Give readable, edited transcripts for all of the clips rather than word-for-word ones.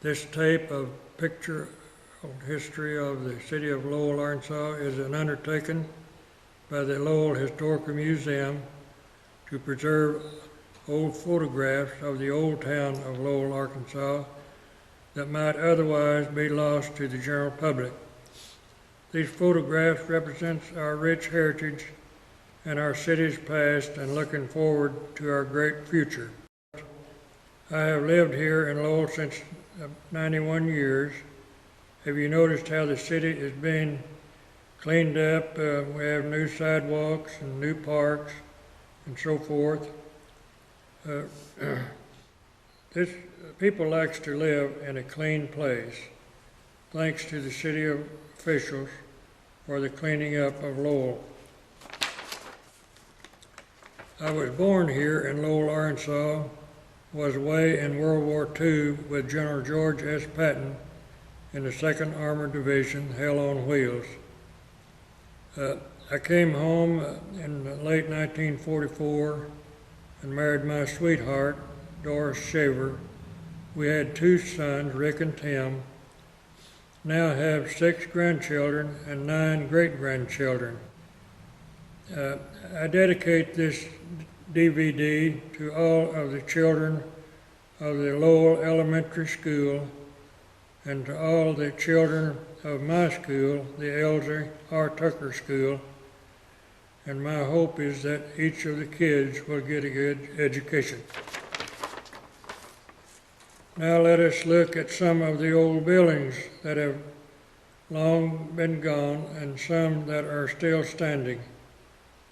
This tape of picture of history of the city of Lowell, Arkansas is an undertaking by the Lowell Historical Museum to preserve old photographs of the old town of Lowell, Arkansas that might otherwise be lost to the general public. These photographs represent our rich heritage and our city's past and looking forward to our great future. I have lived here in Lowell since 91 years. Have you noticed how the city is being cleaned up? We have new sidewalks and new parks and so forth. People likes to live in a clean place. Thanks to the city officials for the cleaning up of Lowell. I was born here in Lowell, Arkansas, was away in World War II with General George S. Patton in the 2nd Armored Division, Hell on Wheels. I came home in late 1944 and married my sweetheart, Doris Shaver. We had 2 sons, Rick and Tim. Now have 6 grandchildren and 9 great-grandchildren. I dedicate this DVD to all of the children of the Lowell Elementary School and to all the children of my school, the Elsie R. Tucker School, and my hope is that each of the kids will get a good education. Now let us look at some of the old buildings that have long been gone and some that are still standing.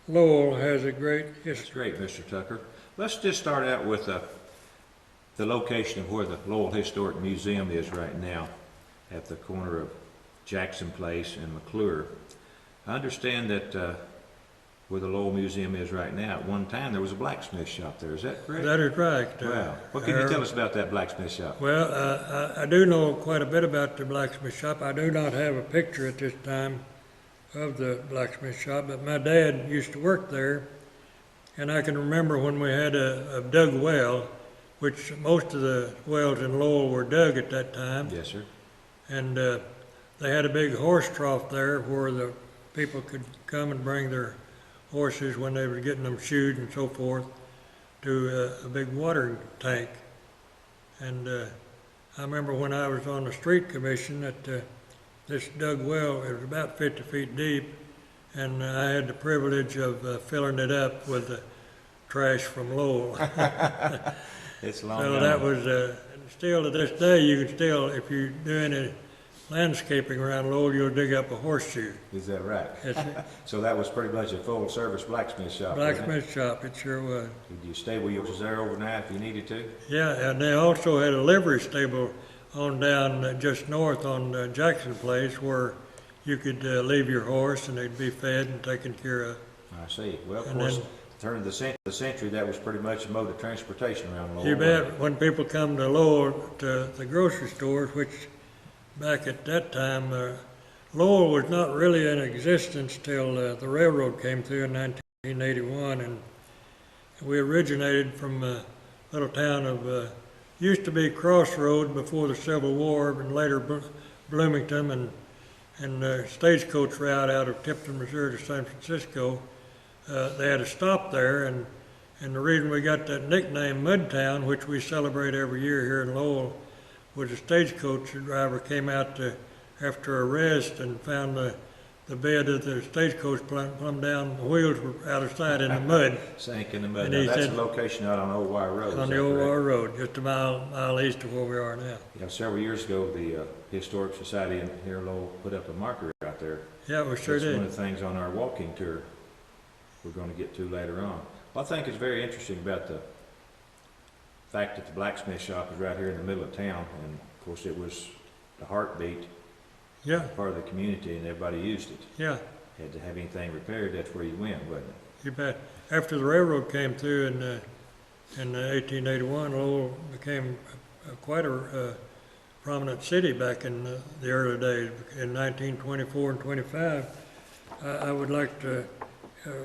Lowell has a great history. That's great, Mr. Tucker. Let's just start out with the location of where the Lowell Historic Museum is right now, at the corner of Jackson Place and McClure. I understand that where the Lowell Museum is right now, at one time there was a blacksmith shop there. Is that correct? That is right. Wow. What can you tell us about that blacksmith shop? Well, I do know quite a bit about the blacksmith shop. I do not have a picture at this time of the blacksmith shop, but my dad used to work there, and I can remember when we had a dug well, which most of the wells in Lowell were dug at that time. Yes, sir. And they had a big horse trough there where the people could come and bring their horses when they were getting them shoed and so forth to a big watering tank. And I remember when I was on the street commission that this dug well, it was about 50 feet deep, and I had the privilege of filling it up with the trash from Lowell. It's long So gone. that was, still to this day, you can still, if you do any landscaping around Lowell, you'll dig up a horseshoe. Is that right? It's So that was pretty much a full-service blacksmith shop, wasn't it? blacksmith shop, it sure was. Did you stay where you was there overnight if you needed to? Yeah, and they also had a livery stable on down just north on Jackson Place where you could leave your horse and they'd be fed and taken care of. I see. Well, of And course, then- the turn of the century, that was pretty much a mode of transportation around Lowell. You wasn't bet, when people come to Lowell, to the grocery stores, which back at that time, Lowell was not really in existence till the railroad came through in 1981, and we originated from a little town of, used to be Crossroad before the Civil War, and later Bloomington, and stagecoach route out of Tipton, Missouri to San Francisco. They had a stop there, and the reason we got that nickname Mudtown, which we celebrate every year here in Lowell, was a stagecoach driver came out after a rest and found the bed of the stagecoach plumb down. The wheels were out of sight in the mud. Sank in the mud. And Now, he that's said- a location out on Old Wire Road. On is the that old correct? War Road, just a mile east of where we are now. Yeah, several years ago, the Historic Society in here in Lowell put up a marker out there. Yeah, we sure That's one did. of the things on our walking tour we're going to get to later on. Well, I think it's very interesting about the fact that the blacksmith shop is right here in the middle of town, and of course it was the heartbeat Yeah, part of the community, and everybody used it. yeah, Had to have anything repaired, that's where you went, wasn't it? you bet. After the railroad came through in 1881, Lowell became quite a prominent city back in the early days. In 1924 and 25, I would like to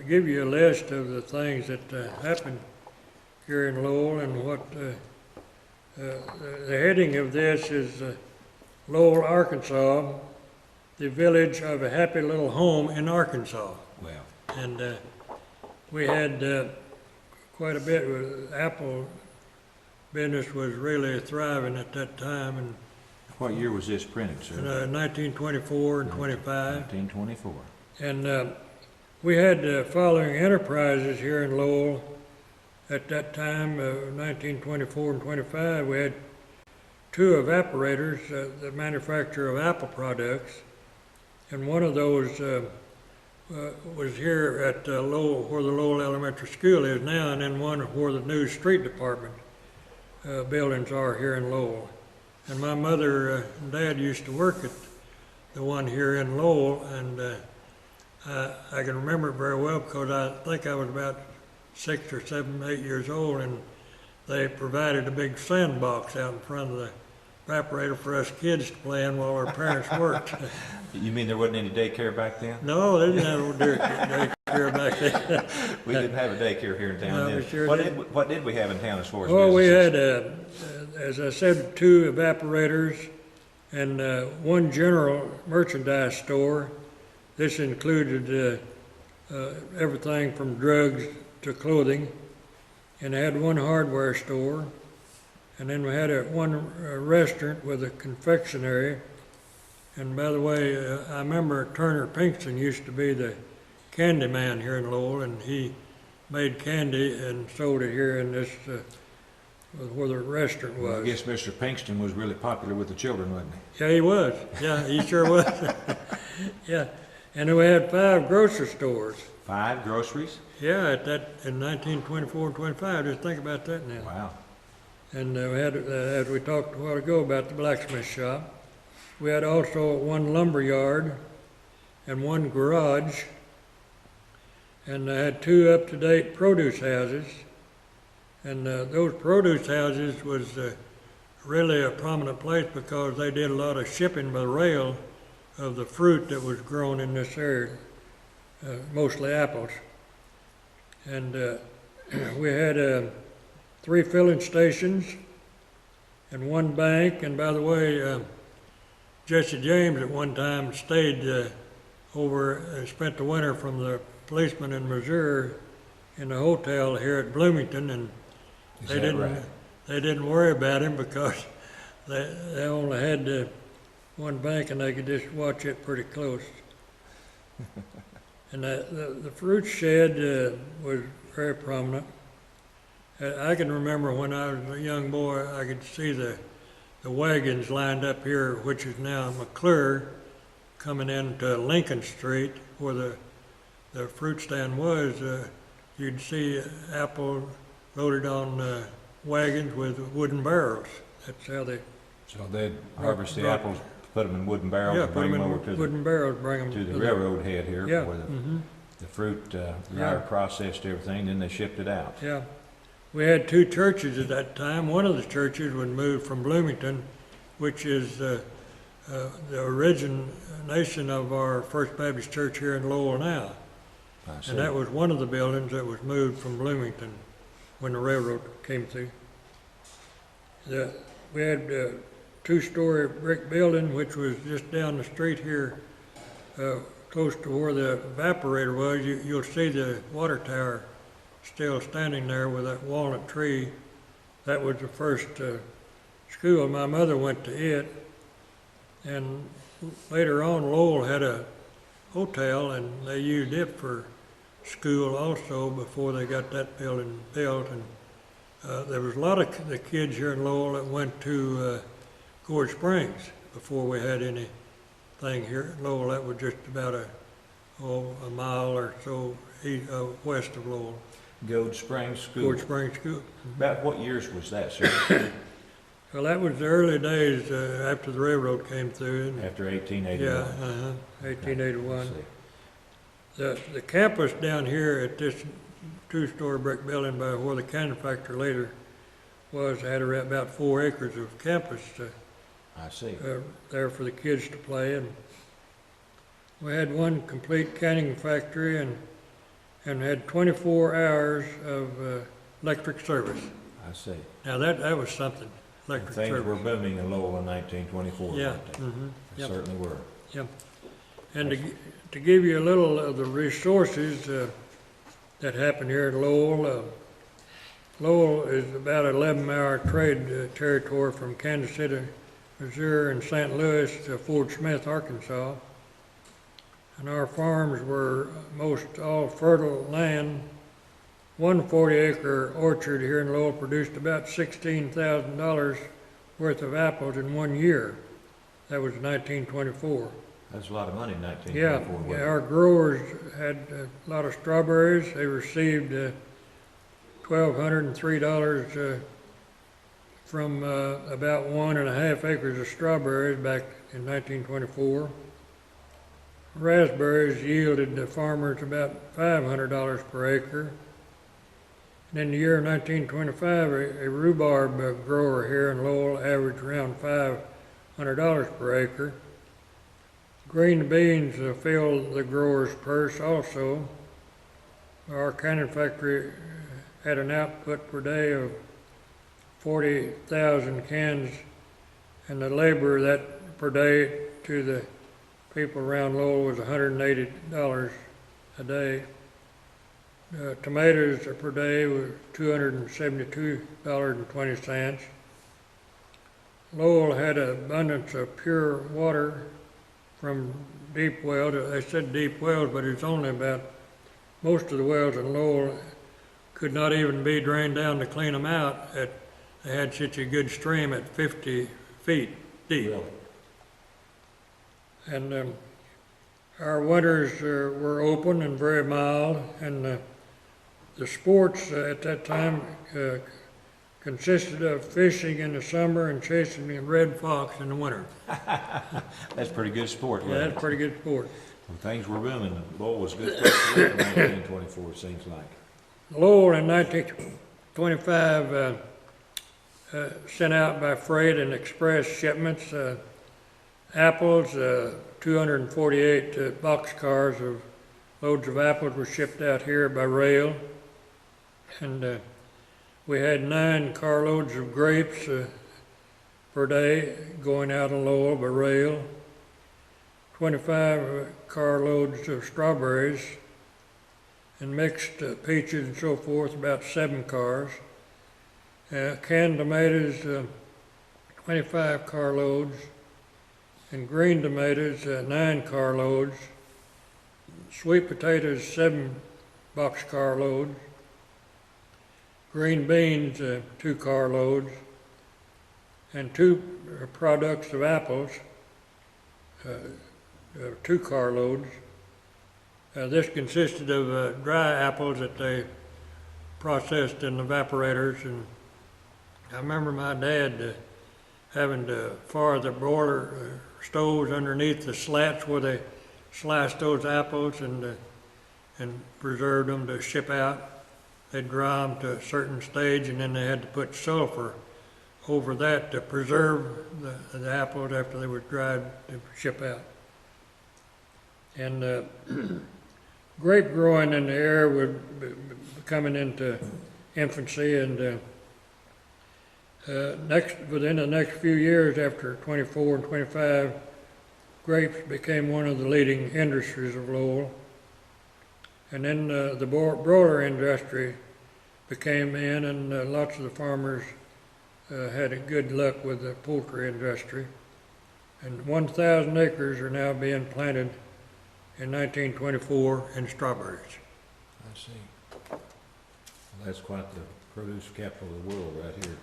give you a list of the things that happened here in Lowell and what The heading of this is Lowell, Arkansas, the village of a happy little home in Arkansas. Well, And we had quite a bit with apple business was really thriving at that time, and what year was this printed, sir? 1924 and 25. 1924. And we had following enterprises here in Lowell at that time, 1924 and 25. We had two evaporators that manufacture of apple products, and one of those was here at Lowell, where the Lowell Elementary School is now, and then one where the new street department buildings are here in Lowell. And my mother and dad used to work at the one here in Lowell, and I can remember it very well because I think I was about 6 or 7, 8 years old, and they provided a big sandbox out in front of the evaporator for us kids to play in while our parents worked. You mean there wasn't any daycare back then? No, they didn't have a daycare back then. We didn't have a daycare here in town No, then. we sure What did we have in town as far as Well, we businesses? had, as I said, two evaporators and one general merchandise store. This included everything from drugs to clothing, and had one hardware store, and then we had one restaurant with a confectionery. And by the way, I remember Turner Pinkston used to be the candy man here in Lowell, and he made candy and sold it here in this where the restaurant was. Well, I guess Mr. Pinkston was really popular with the children, wasn't he? Yeah, he was. Yeah, he sure was. Yeah, and then we had 5 grocery stores. 5 groceries? Yeah, at that in 1924 and 25. Just think about that now. Wow. And we had, as we talked a while ago about the blacksmith shop, we had also one lumber yard and one garage, and I had 2 up-to-date produce houses. And those produce houses was really a prominent place because they did a lot of shipping by rail of the fruit that was grown in this area, mostly apples. And we had 3 filling stations and 1 bank. And by the way, Jesse James at one time stayed over and spent the winter from the policeman in Missouri in the hotel here at Bloomington, and they didn't worry about him because they only had 1 bank and they could just watch it pretty close. And the fruit shed was very prominent. I can remember when I was a young boy, I could see the wagons lined up here, which is now McClure, coming into Lincoln Street where the fruit stand was. You'd see apple loaded on wagons with wooden barrels. That's how they. So they'd harvest the apples, put them in wooden barrels, Yeah, and put bring them them in over to wooden barrels, bring them the railroad head here, Yeah. where Mm-hmm. the fruit, Yeah. processed everything, then they shipped it out. Yeah. We had 2 churches at that time. One of the churches was moved from Bloomington, which is the origination of our First Baptist Church here in Lowell now. I see. And that was one of the buildings that was moved from Bloomington when the railroad came through. We had a 2-story brick building, which was just down the street here, close to where the evaporator was. You'll see the water tower still standing there with that walnut tree. That was the first school. My mother went to it. And later on, Lowell had a hotel, and they used it for school also before they got that building built. And there was a lot of the kids here in Lowell that went to Gorge Springs before we had anything here in Lowell. That was just about a mile or so west of Lowell. Gold Springs School. Gorge Springs School. About what years was that, sir? Well, that was the early days after the railroad came through. And, After 1881? yeah, 1881. I see. The campus down here at this 2-story brick building by where the candy factory later was had about 4 acres of campus I see. there for the kids to play. And we had 1 complete canning factory and had 24 hours of electric service. I see. Now that was something. electric Things were service. booming in Lowell in 1924. Yeah, weren't they? They yep. certainly were. Yep. And to give you a little of the resources that happened here at Lowell, Lowell is about an 11-hour trade territory from Kansas City, Missouri, and St. Louis to Fort Smith, Arkansas. And our farms were most all fertile land. One 40-acre orchard here in Lowell produced about $16,000 worth of apples in 1 year. That was 1924. That's a lot of money in Yeah, 1924. wasn't yeah, it? our growers had a lot of strawberries. They received $1,203 from about 1.5 acres of strawberries back in 1924. Raspberries yielded the farmers about $500 per acre. And in the year 1925, a rhubarb grower here in Lowell averaged around $500 per acre. Green beans filled the grower's purse also. Our canning factory had an output per day of 40,000 cans, and the labor that per day to the people around Lowell was $180 a day. Tomatoes per day were $272.20. Lowell had an abundance of pure water from deep wells. They said deep wells, but it's only about, most of the wells in Lowell could not even be drained down to clean them out. They had such a good stream at 50 feet deep. Really? And our winters were open and very mild, and the sports at that time consisted of fishing in the summer and chasing a red fox in the winter. That's pretty good sport, Yeah, wasn't that's it? pretty good sport. When things were booming, Lowell was a good place to live in 1924, it seems like. Lowell in 1925 sent out by freight and express shipments apples, 248 boxcars of loads of apples were shipped out here by rail. And we had 9 carloads of grapes per day going out of Lowell by rail, 25 carloads of strawberries, and mixed peaches and so forth, about 7 cars. Canned tomatoes, 25 carloads, and green tomatoes, 9 carloads. Sweet potatoes, 7 boxcar loads. Green beans, 2 carloads, and 2 products of apples, 2 carloads. This consisted of dry apples that they processed in evaporators, and I remember my dad having to fire the broiler stoves underneath the slats where they sliced those apples and preserved them to ship out. They'd dry them to a certain stage, and then they had to put sulfur over that to preserve the apples after they were dried to ship out. And grape growing in the area was coming into infancy, and within the next few years, after 24 and 25, grapes became one of the leading industries of Lowell. And then the broiler industry became in, and lots of the farmers had a good luck with the poultry industry. And 1,000 acres are now being planted in 1924 in strawberries. I see. Well, that's quite the produce capital of the world right here.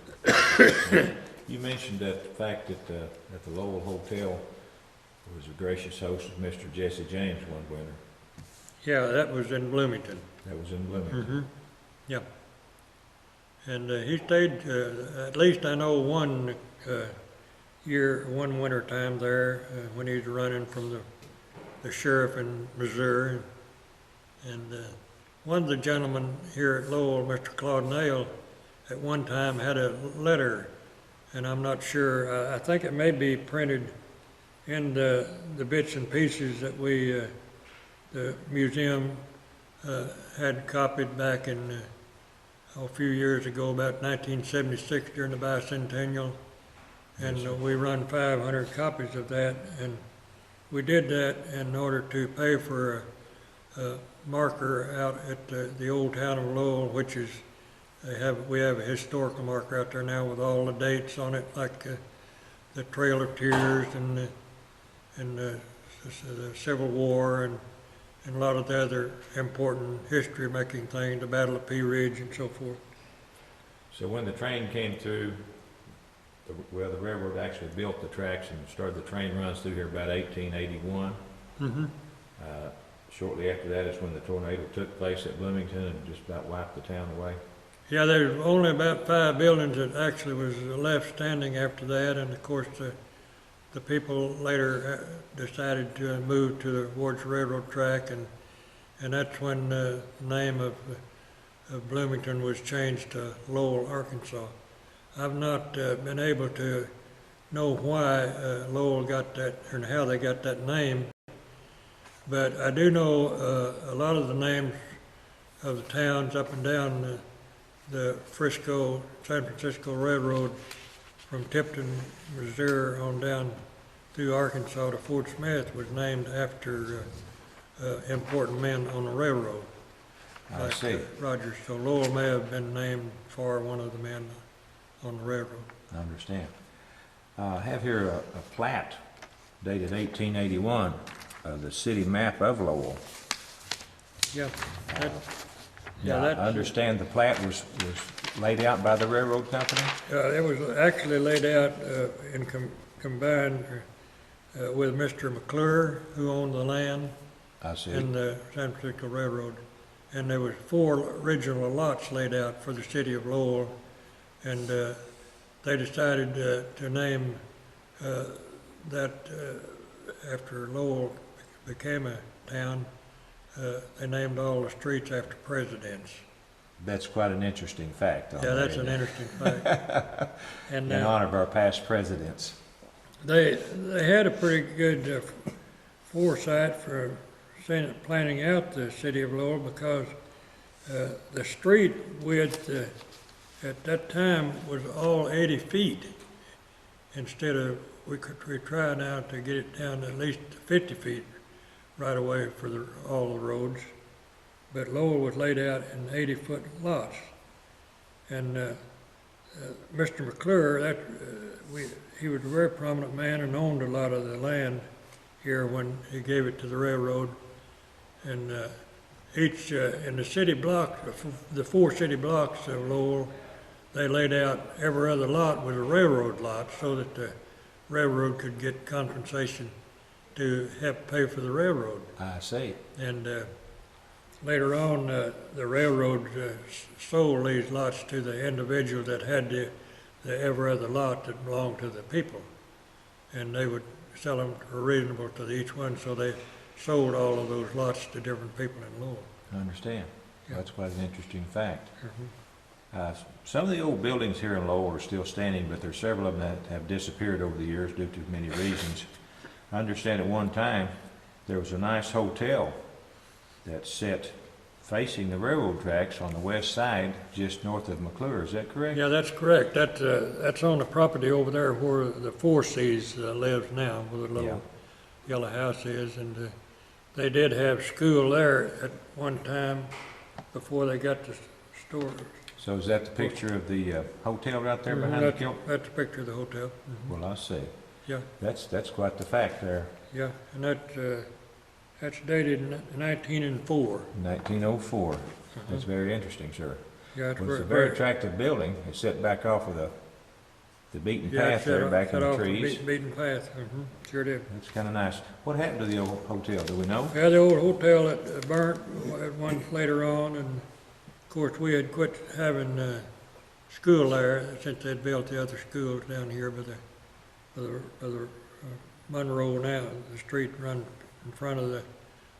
You mentioned that the fact that at the Lowell Hotel was a gracious host of Mr. Jesse James one winter. Yeah, that was in Bloomington. That was in Bloomington. Mm-hmm. Yep. And he stayed, at least I know one winter time there when he was running from the sheriff in Missouri. And one of the gentlemen here at Lowell, Mr. Claude Nail, at one time had a letter, and I'm not sure, I think it may be printed in the bits and pieces that the museum had copied back in a few years ago, about 1976 during the bicentennial. And we run 500 copies of that, and we did that in order to pay for a marker out at the old town of Lowell, which is, we have a historical marker out there now with all the dates on it, like the Trail of Tears and the Civil War and a lot of the other important history-making things, the Battle of Pea Ridge and so forth. So when the train came through, the railroad actually built the tracks and started the train runs through here about 1881. Mm-hmm. Shortly after that is when the tornado took place at Bloomington and just about wiped the town away. Yeah, there's only about 5 buildings that actually was left standing after that, and of course the people later decided to move towards the railroad track, and that's when the name of Bloomington was changed to Lowell, Arkansas. I've not been able to know why Lowell got that and how they got that name, but I do know a lot of the names of the towns up and down the San Francisco Railroad from Tipton, Missouri on down through Arkansas to Fort Smith was named after important men on the railroad. I Like see. Rogers. So Lowell may have been named for one of the men on the railroad. I understand. I have here a plat dated 1881 of the city map of Lowell. Yeah. That, Now, I understand the plat was laid out by the railroad company? it was actually laid out combined with Mr. McClure, who owned the land, I see. and the San Francisco Railroad. And there was 4 original lots laid out for the city of Lowell, and they decided to name that after Lowell became a town. They named all the streets after presidents. That's quite an interesting fact. Yeah, that's an interesting fact. And in honor of our past presidents. they had a pretty good foresight for planning out the city of Lowell, because the street width at that time was all 80 feet. Instead of, we try now to get it down to at least 50 feet right away for all the roads. But Lowell was laid out in 80-foot lots. And Mr. McClure, he was a very prominent man and owned a lot of the land here when he gave it to the railroad. And in the city block, the 4 city blocks of Lowell, they laid out every other lot was a railroad lot so that the railroad could get compensation to help pay for the railroad. I see. And later on, the railroad sold these lots to the individual that had the every other lot that belonged to the people. And they would sell them reasonable to each one, so they sold all of those lots to different people in Lowell. I understand. Yeah. That's quite an interesting fact. Mm-hmm. Some of the old buildings here in Lowell are still standing, but there are several of them that have disappeared over the years due to many reasons. I understand at one time there was a nice hotel that set facing the railroad tracks on the west side, just north of McClure. Is that correct? Yeah, that's correct. That's on the property over there where the Four Seas lives now, where the little yellow house is. And they did have school there at one time before they got the store. So is that the picture of the hotel right there behind the kilt? That's a picture of the hotel. Mm-hmm. Well, I see. Yeah, That's quite the fact there. yeah, and that's dated in 1904. 1904. That's very interesting, sir. Yeah, it's Well, it's a very attractive building. It's set back off of the beaten path there, back in the trees. Beaten path. Sure did. That's kind of nice. What happened to the old hotel? Do we know? Yeah, the old hotel that burnt at one later on, and of course we had quit having school there since they'd built the other schools down here by the Monroe now. The street run in front of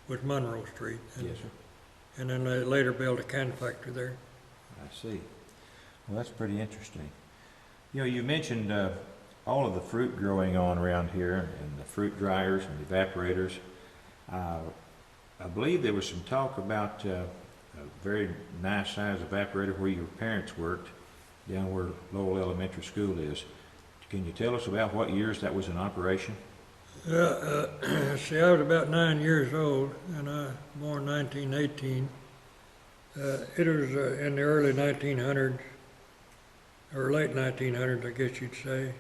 was Monroe Street. And, Yes, sir. And then they later built a can factory there. I see. Well, that's pretty interesting. You know, you mentioned all of the fruit growing on around here and the fruit dryers and evaporators. I believe there was some talk about a very nice size evaporator where your parents worked down where Lowell Elementary School is. Can you tell us about what years that was in operation? See, I was about 9 years old, and I was born 1918. It was in the early 1900s, or late 1900s, I guess you'd say,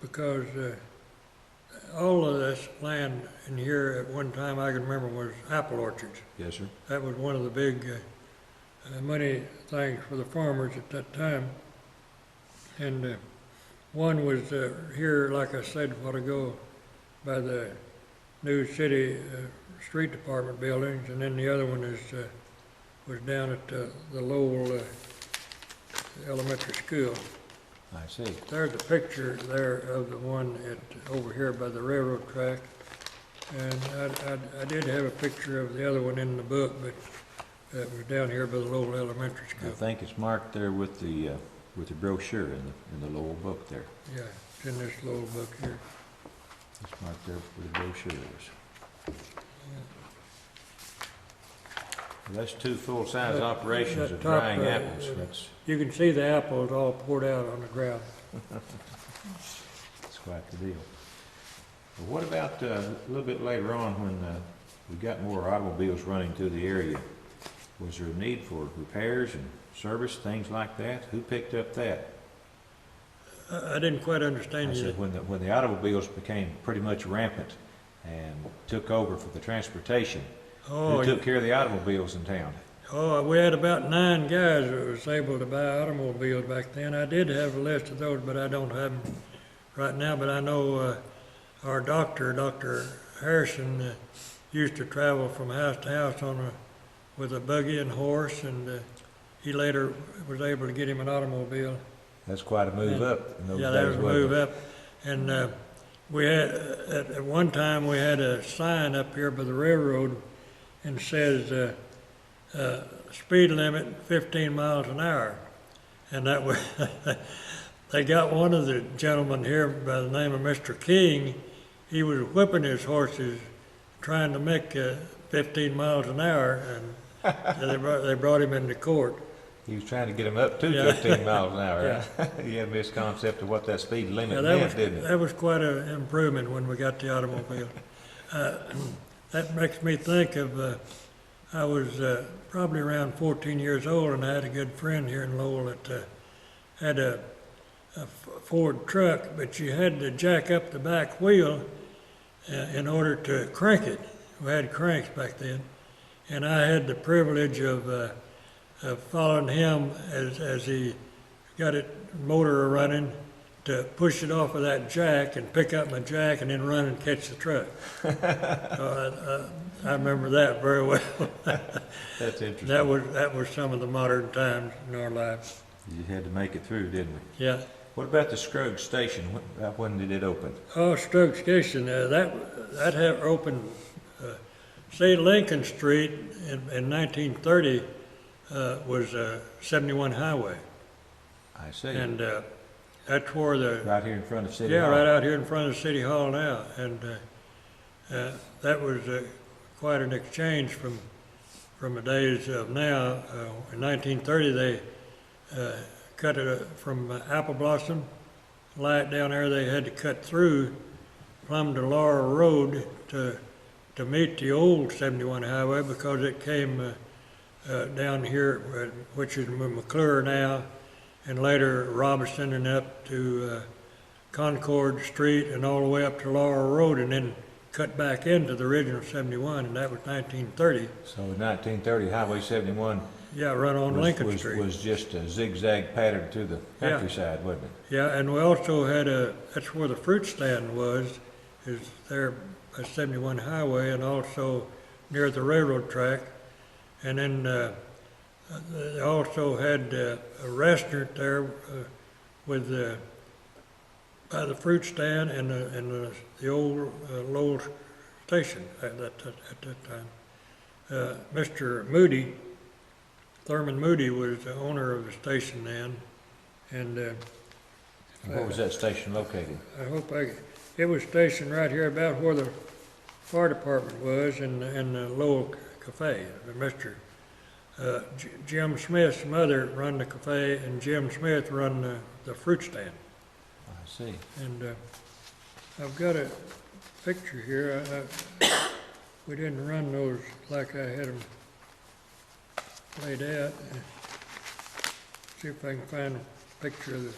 because all of this land in here at one time I can remember was apple orchards. Yes, sir. That was one of the big money things for the farmers at that time. And one was here, like I said a while ago, by the new city street department buildings, and then the other one is was down at the Lowell elementary school. I see. There's a picture there of the one over here by the railroad track, and I did have a picture of the other one in the book, but it was down here by the Lowell elementary I school. think it's marked there with the brochure in the Lowell book there. Yeah, it's in this Lowell book here. It's marked there where the brochure is. Well, that's two full-size operations that of top, drying apples. That's You can see the apples all poured out on the ground. quite the deal. Well, what about a little bit later on when we got more automobiles running through the area? Was there a need for repairs and service, things like that? Who picked up that? I didn't quite understand I you. said when the automobiles became pretty much rampant and took over for the transportation, Oh, who took care of the automobiles in town? we had about 9 guys that was able to buy automobiles back then. I did have a list of those, but I don't have them right now. But I know our doctor, Dr. Harrison, used to travel from house to house with a buggy and horse, and he later was able to get him an automobile. That's quite a move up in those Yeah, days, that was a wasn't move it? up. And we had, at one time, we had a sign up here by the railroad and says, speed limit 15 miles an hour. And that was, they got one of the gentlemen here by the name of Mr. King. He was whipping his horses trying to make 15 miles an hour, and they brought him into court. He was trying to get them up to Yeah. 15 miles an hour, right? He had a misconception of what that speed limit Yeah, meant, didn't he? that was quite an improvement when we got the automobile. That makes me think of, I was probably around 14 years old, and I had a good friend here in Lowell that had a Ford truck, but you had to jack up the back wheel in order to crank it. We had cranks back then, and I had the privilege of following him as he got it motor running, to push it off of that jack and pick up my jack and then run and catch the truck. So I remember that very well. That's interesting. That was some of the modern times in our lives. You had to make it through, didn't we? Yeah. What about the Scruggs Station? When did it open? Oh, Stokes Station, that had opened, say Lincoln Street in 1930 was 71 Highway. I see. And that's where Right here in front of City yeah, Hall. right out here in front of City Hall now. And that was quite an exchange from the days of now. In 1930, they cut it from Apple Blossom Light down there. They had to cut through plumb to Laurel Road to meet the old 71 Highway, because it came down here, which is McClure now, and later Robinson, and up to Concord Street and all the way up to Laurel Road, and then cut back into the original 71, and that was 1930. So in 1930, Highway 71 Yeah, right on Lincoln Street. was just a zigzag pattern through the countryside, wasn't it? Yeah, and we also had that's where the fruit stand was, is there by 71 Highway, and also near the railroad track. And then they also had a restaurant there with by the fruit stand and the old Lowell station at that time. Mr. Moody, Thurman Moody, was the owner of the station then, and Where was that station located? it was stationed right here about where the fire department was, in the Lowell Cafe. Mr. Jim Smith's mother run the cafe, and Jim Smith run the fruit stand. I see. And I've got a picture here. We didn't run those like I had them laid out. See if I can find a picture of the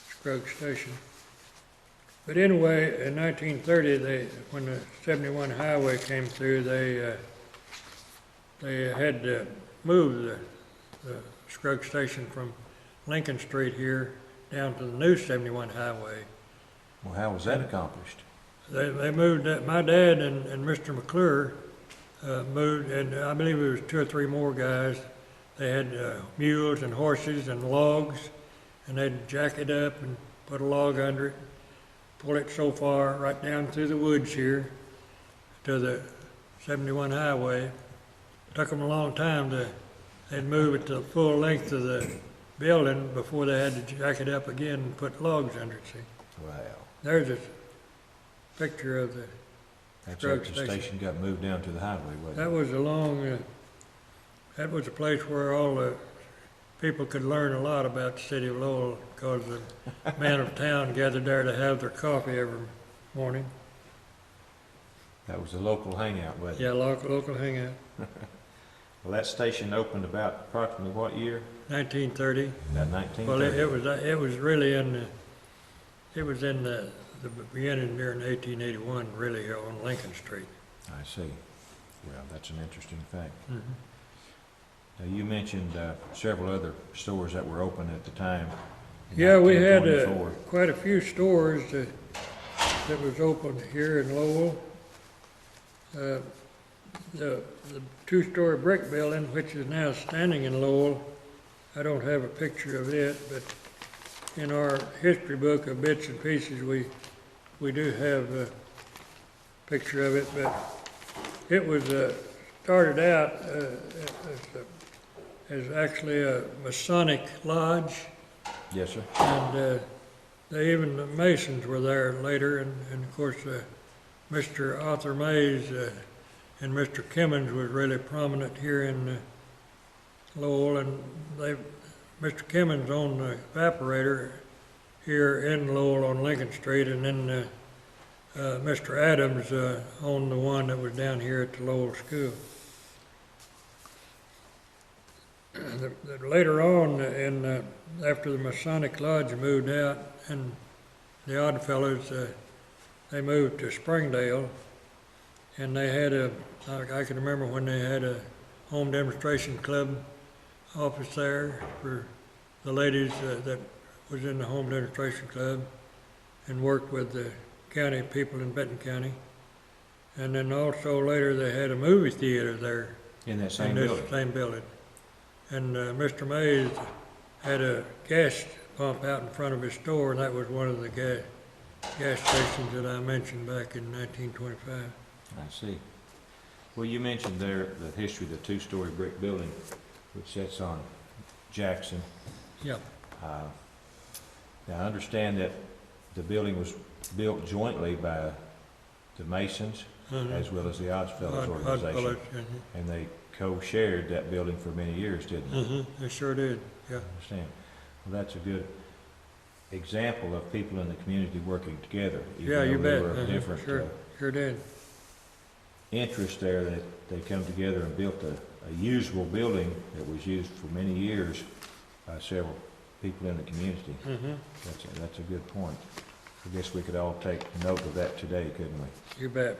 Scruggs Station. But anyway, in 1930, when the 71 highway came through, they had to move the Scruggs Station from Lincoln Street here down to the new 71 highway. Well, how was that accomplished? They moved, my dad and Mr. McClure moved, and I believe it was 2 or 3 more guys. They had mules and horses and logs, and they'd jack it up and put a log under it, pull it so far right down through the woods here to the 71 highway. Took them a long time they'd move it to the full length of the building before they had to jack it up again and put logs under it, see. Wow. There's a picture of the That's Scruggs after the station got moved down to the highway, wasn't That it? was a long, that was a place where all the people could learn a lot about the city of Lowell, because the men of town gathered there to have their coffee every morning. That was a local hangout, wasn't it? Yeah, local hangout, Well, that station opened about approximately what year? 1930. About 1930. Well, it was really it was in the beginning during 1881, really, here on Lincoln Street. I see. Well, that's an interesting fact. Mhm. Now, you mentioned several other stores that were open at the time. in Yeah, we had 1924. quite a few stores that was open here in Lowell. The 2-story brick building, which is now standing in Lowell, I don't have a picture of it, but in our history book of bits and pieces, we do have a picture of it. But it was started out as actually a Masonic lodge, Yes, sir. and even the Masons were there later, and of course Mr. Arthur Mays and Mr. Kimmons was really prominent here in Lowell, and Mr. Kimmons owned the evaporator here in Lowell on Lincoln Street, and then Mr. Adams owned the one that was down here at the Lowell School. Later on, after the Masonic Lodge moved out, and the Oddfellows, they moved to Springdale, and they had I can remember when they had a home demonstration club office there for the ladies that was in the home demonstration club, and worked with the county people in Benton County. And then also later they had a movie theater there. In that same in this building. same building. And Mr. Mays had a gas pump out in front of his store, and that was one of the gas stations that I mentioned back in 1925. I see. Well, you mentioned there the history of the 2-story brick building, which sits on Jackson. Yeah. Now, I understand that the building was built jointly by the Masons as well as the Oddfellows organization. Oddfellows, And they co-shared that building for many years, didn't they? They sure did, yeah. I understand. Well, that's a good example of people in the community working together. Even Yeah, you though they bet. were of different Sure did. interest there, that they come together and built a usable building that was used for many years by several people in the community. That's a good point. I guess we could all take note of that today, couldn't we? You bet.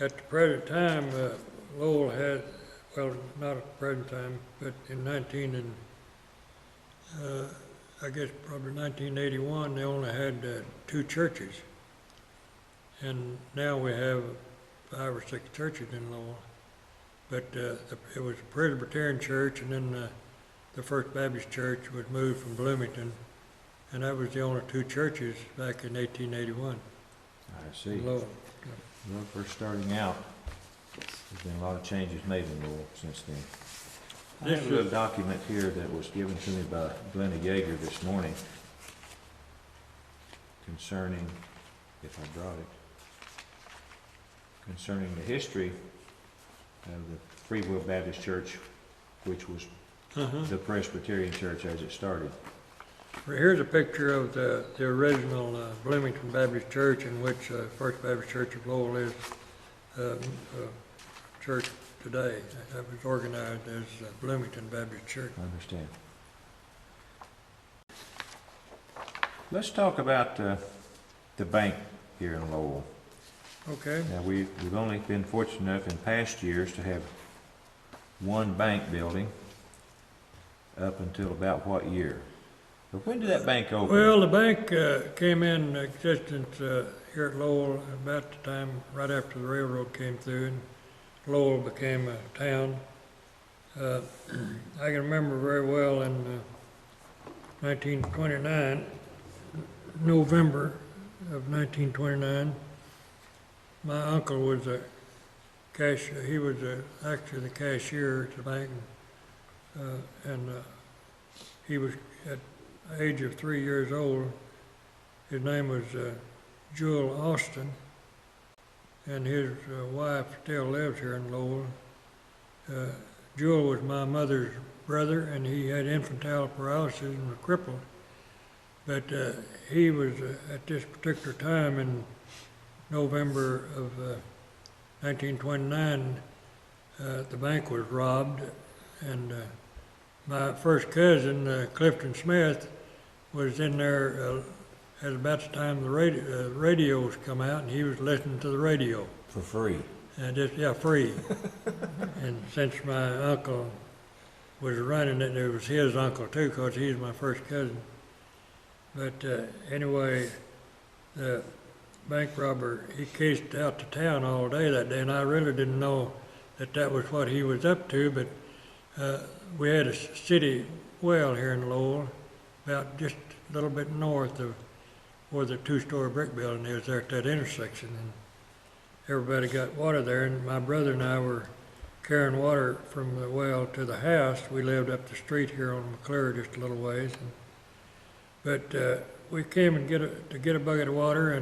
At the present time, Lowell had, well, not at the present time, but in I guess probably 1981, they only had 2 churches. And now we have 5 or 6 churches in Lowell. But it was a Presbyterian church, and then the First Baptist Church was moved from Bloomington, and that was the only 2 churches back in 1881 I see. in Lowell. Well, we're starting out. There's been a lot of changes made in Lowell since then. I have a little document here that was given to me by Glenna Yeager this morning concerning, if I brought it, concerning the history of the Free Will Baptist Church, which was the Presbyterian Church as it started. Here's a picture of the original Bloomington Baptist Church, in which First Baptist Church of Lowell is church today. That was organized as Bloomington Baptist Church. I understand. Let's talk about the bank here in Lowell. Okay. Now, we've only been fortunate enough in past years to have one bank building up until about what year? But when did that bank open? Well, the bank came in existence here at Lowell about the time right after the railroad came through, and Lowell became a town. I can remember very well in 1929, November of 1929, my uncle was a cashier. He was actually the cashier at the bank, and he was at the age of 3 years old. His name was Jewel Austin, and his wife still lives here in Lowell. Jewel was my mother's brother, and he had infantile paralysis and was crippled. But he was, at this particular time in November of 1929, the bank was robbed, and my first cousin, Clifton Smith, was in there at about the time the radios come out, and he was listening to the radio. For free. And free. And since my uncle was running it, it was his uncle too, because he's my first cousin. But anyway, the bank robber, he cased out to town all day that day, and I really didn't know that was what he was up to, but we had a city well here in Lowell, about just a little bit north of where the two-story brick building is, there at that intersection. And everybody got water there, and my brother and I were carrying water from the well to the house. We lived up the street here on McClure, just a little ways. But we came and get a bucket of water,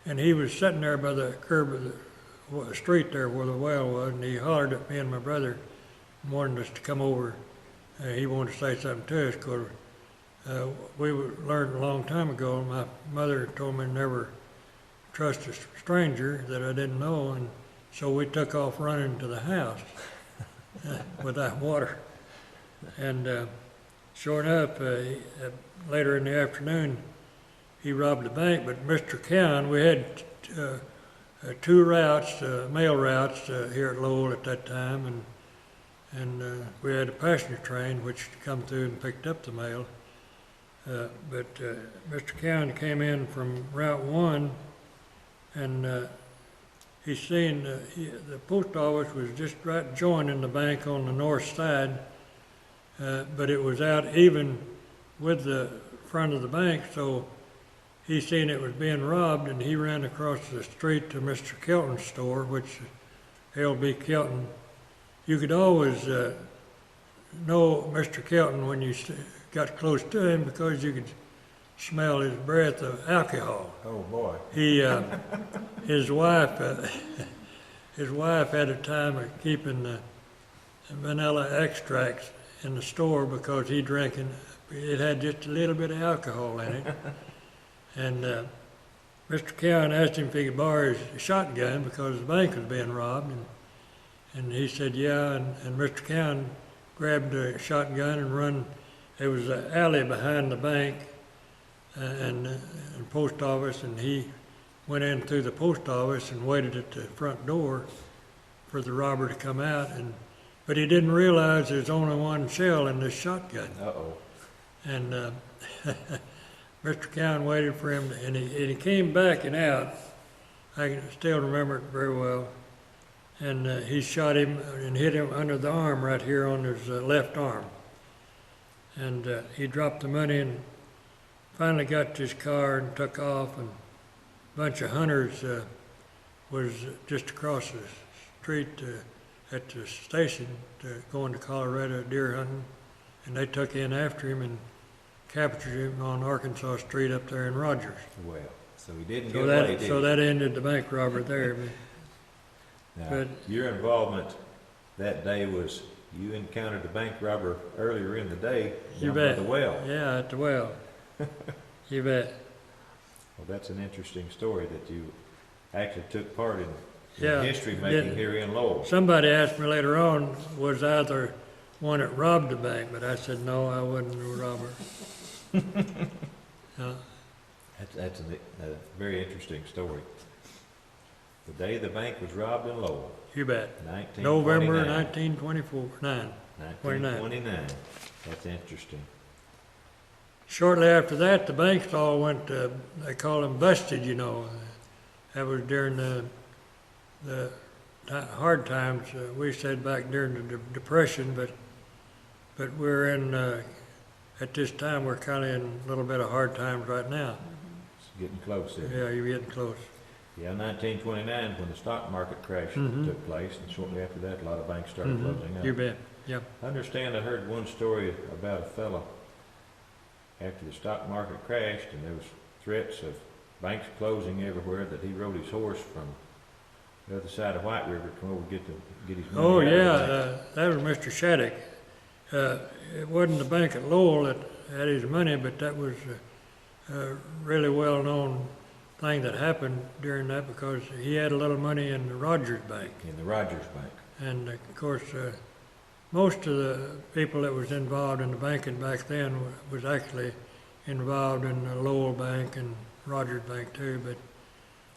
and he was sitting there by the curb of the street there where the well was, and he hollered at me and my brother and wanted us to come over. He wanted to say something to us, because we learned a long time ago, my mother told me never trust a stranger that I didn't know, and so we took off running to the house with that water. And sure enough, later in the afternoon, he robbed the bank, but Mr. Cowan, we had two routes, mail routes here at Lowell at that time, and we had a passenger train which come through and picked up the mail. But Mr. Cowan came in from Route 1, and he seen the post office was just right joining the bank on the north side, but it was out even with the front of the bank, so he seen it was being robbed, and he ran across the street to Mr. Kelton's store, which L.B. Kelton. You could always know Mr. Kelton when you got close to him, because you could smell his breath of alcohol. Oh boy. His wife had a time of keeping the vanilla extracts in the store, because he drank it had just a little bit of alcohol in it. And Mr. Cowan asked him if he could borrow his shotgun because the bank was being robbed, and he said yeah, and Mr. Cowan grabbed a shotgun and run. There was an alley behind the bank and post office, and he went in through the post office and waited at the front door for the robber to come out, but he didn't realize there's only one shell in this shotgun. Uh-oh. And Mr. Cowan waited for him, and he came backing out. I can still remember it very well. And he shot him and hit him under the arm right here on his left arm. And he dropped the money and finally got to his car and took off, and a bunch of hunters was just across the street at the station going to Colorado deer hunting, and they took in after him and captured him on Arkansas Street up there in Rogers. Well, so he didn't get away, did he? So that ended the bank robbery there. Now, your involvement that day was, you encountered the bank robber earlier in the day down by the well. Yeah, at the well. You bet. Well, that's an interesting story that you actually took part in Yeah, history making yeah. here in Lowell. Somebody asked me later on, was I the one that robbed the bank? But I said, no, I wasn't the robber. That's a very interesting story. The day the bank was robbed in Lowell, You bet. 1929. November 1924, 1929. That's interesting. Shortly after that, the banks all went, they call them busted, you know. That was during the hard times. We said back during the Depression, but we're in, at this time, we're kind of in a little bit of hard times right now. It's getting close there. Yeah, you're getting close. Yeah, 1929, when the stock market crash took place, and shortly after that, a lot of banks started closing up. You bet, yeah. I understand I heard one story about a fellow after the stock market crashed and there was threats of banks closing everywhere, that he rode his horse from the other side of White River to come over to get his money. Oh, out of the yeah, bank. that was Mr. Shattuck. It wasn't the bank at Lowell that had his money, but that was a really well-known thing that happened during that, because he had a little money in the Rogers Bank. In the Rogers Bank. And of course, most of the people that was involved in the banking back then was actually involved in the Lowell Bank and Rogers Bank too,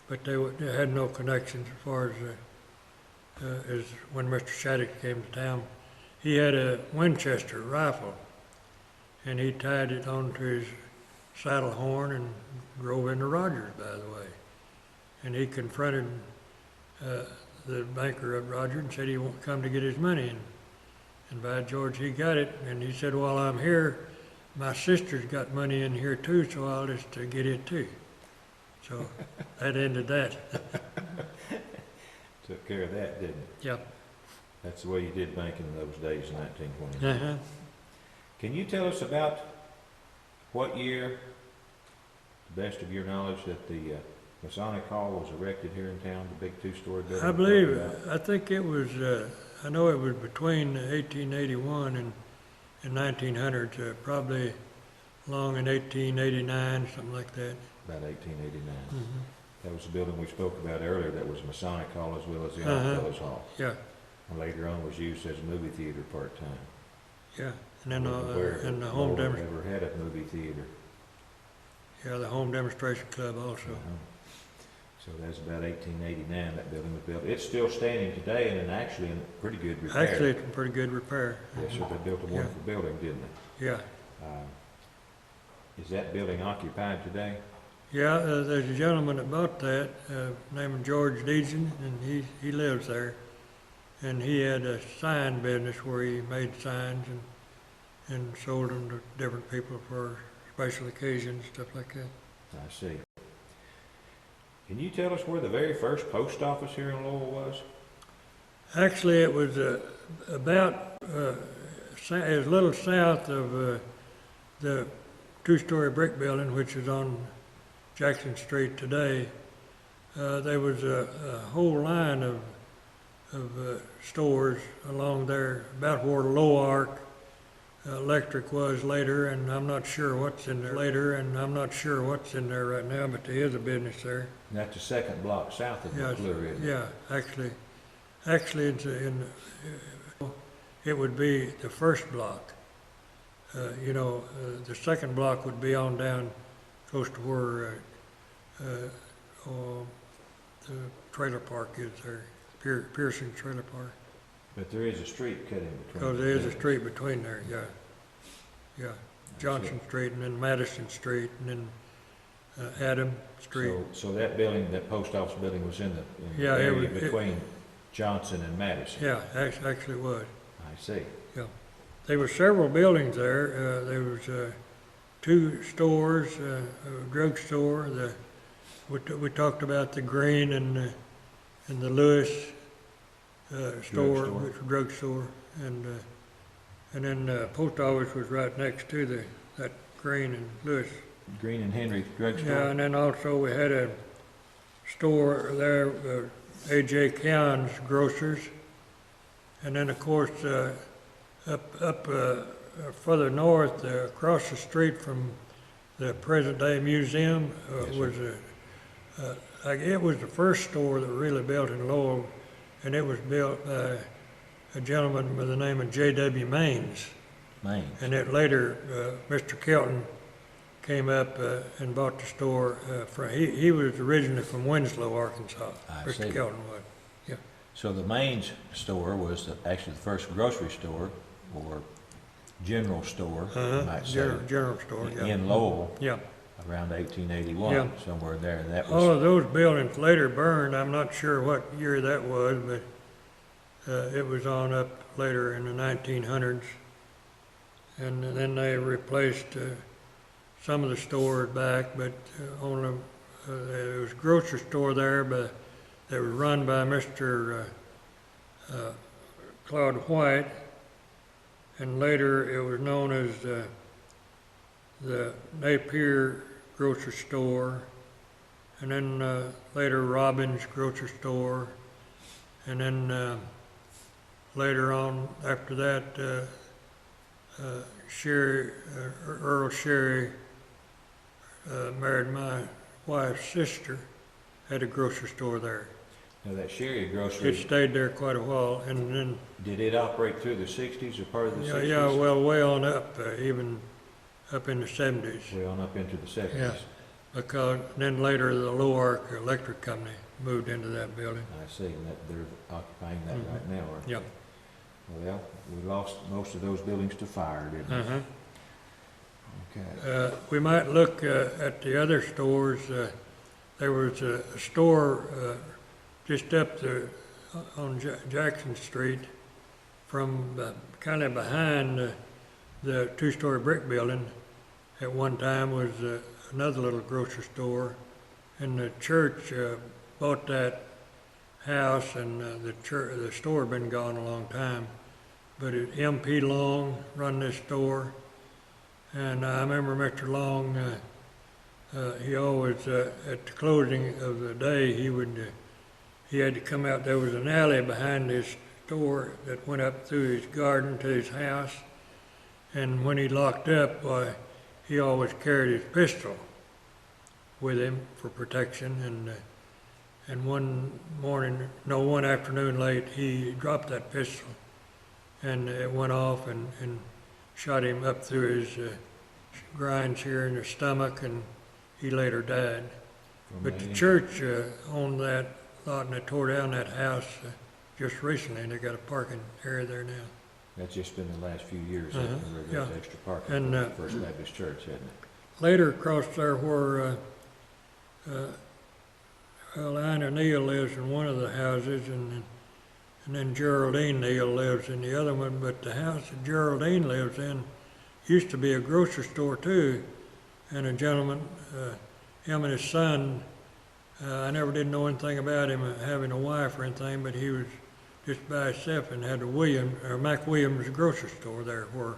but they had no connections as far as when Mr. Shattuck came to town. He had a Winchester rifle, and he tied it onto his saddle horn and drove into Rogers, by the way. And he confronted the banker at Rogers and said he won't come to get his money. And by George, he got it. And he said, while I'm here, my sister's got money in here too, so I'll just get it too. So that ended that. Took care of that, didn't it? Yep. That's the way you did banking in those days in 1929. Uh-huh. Can you tell us about what year, to the best of your knowledge, that the Masonic Hall was erected here in town, the big two-story building? I believe, I think it was, I know it was between 1881 and 1900, probably along in 1889, something like that. About 1889. Mm-hmm. That was the building we spoke about earlier, that was Masonic Hall as well as the Oddfellows Hall. Yeah, And later on was used as a movie theater part-time. yeah. And then Where and the home Lowell dem, ever had a movie theater. yeah, the home demonstration club also. So that's about 1889 that building was built. It's still standing today and actually in pretty good repair. Actually, it's in pretty good repair. Yes, sir, they built a wonderful building, didn't they? Yeah, Is that building occupied today? yeah. There's a gentleman that bought that, named George Deason, and he lives there. And he had a sign business where he made signs and sold them to different people for special occasions, stuff like that. I see. Can you tell us where the very first post office here in Lowell was? Actually, it was about as little south of the two-story brick building, which is on Jackson Street today. There was a whole line of stores along there, about where Lowell Electric was later, and I'm not sure what's in there later, and I'm not sure what's in there right now, but there is a business there. And that's the second block south of McClure, isn't it? Yeah, actually, it's it would be the first block. The second block would be on down close to where the trailer park is there, Pearson Trailer Park. But there is a street cut in between. Because there is a street between there, yeah. Yeah, Johnson Street and then Madison Street and then Adam Street. So that building, that post office building was in the Yeah, it area was- between Johnson and Madison? Yeah, actually it was. I see. Yeah. There were several buildings there. There was two stores, a drugstore. We talked about the Green and the Lewis store, which was drugstore, and then post office was right next to that Green and Lewis. Green and Henry drugstore? Yeah, and then also we had a store there, A.J. Cowan's Grocers, and then of course up further north, across the street from the present-day museum Yes, sir. was it was the first store that really built in Lowell, and it was built by a gentleman by the name of J.W. Maines. Maine. And it later, Mr. Kelton came up and bought the store. He was originally from Winslow, Arkansas. I Mr. see. Kelton was. Yeah. So the Maine's store was actually the first grocery store or general store, you might say, General store. Yeah. in Lowell Yeah. around 1881, Yeah. somewhere there. And that All was, of those buildings later burned. I'm not sure what year that was, but it was on up later in the 1900s. And then they replaced some of the stores back, but only there was a grocery store there, but that was run by Mr. Claude White, and later it was known as the Napier grocery store, and then later Robbins grocery store, and then later on after that Earl Sherry married my wife's sister, had a grocery store there. now that Sherry It grocery, stayed there quite a while, and then, did it operate through the 60s or part of the yeah, 60s? yeah, well, way on up, even up in the 70s. Way on up into the 70s. Yeah. Because then later the Low Arc Electric Company moved into that building. I see, and that they're occupying that Mhm. right now, aren't they? Yep. Well, we lost most of those buildings to fire, didn't we? Uh-huh. Okay. We might look at the other stores. There was a store just up the, on Jackson Street from kind of behind the two-story brick building. At one time was another little grocery store, and the church bought that house, and the store had been gone a long time. But M.P. Long run this store, and I remember Mr. Long. He always, at the closing of the day, he had to come out. There was an alley behind his store that went up through his garden to his house, and when he locked up, he always carried his pistol with him for protection. And one afternoon late, he dropped that pistol, and it went off and shot him up through his grinds here in the stomach, and he later died. But the church owned that lot, and they tore down that house just recently, and they got a parking area there now. That's just been the last few years, Uh-huh, where there's yeah. extra parking And, for the First Baptist Church, hasn't it? Later across there where Anna Neal lives in one of the houses, and then Geraldine Neal lives in the other one, but the house that Geraldine lives in used to be a grocery store too, and a gentleman, him and his son, I never did know anything about him having a wife or anything, but he was just by himself and had a Mac Williams grocery store there where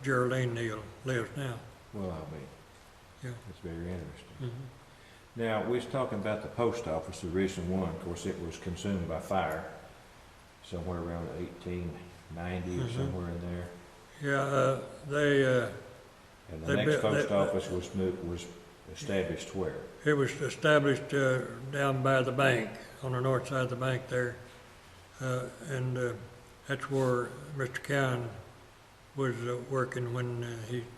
Geraldine Neal lives now. Well, I'll be. Yeah. That's very interesting. Mm-hmm. Now, we was talking about the post office, the recent one. Of course, it was consumed by fire somewhere around 1890 or Mhm. somewhere in there. Yeah, And They the next built- post they- office was established where? it was established down by the bank, on the north side of the bank there. And that's where Mr. Cowan was working when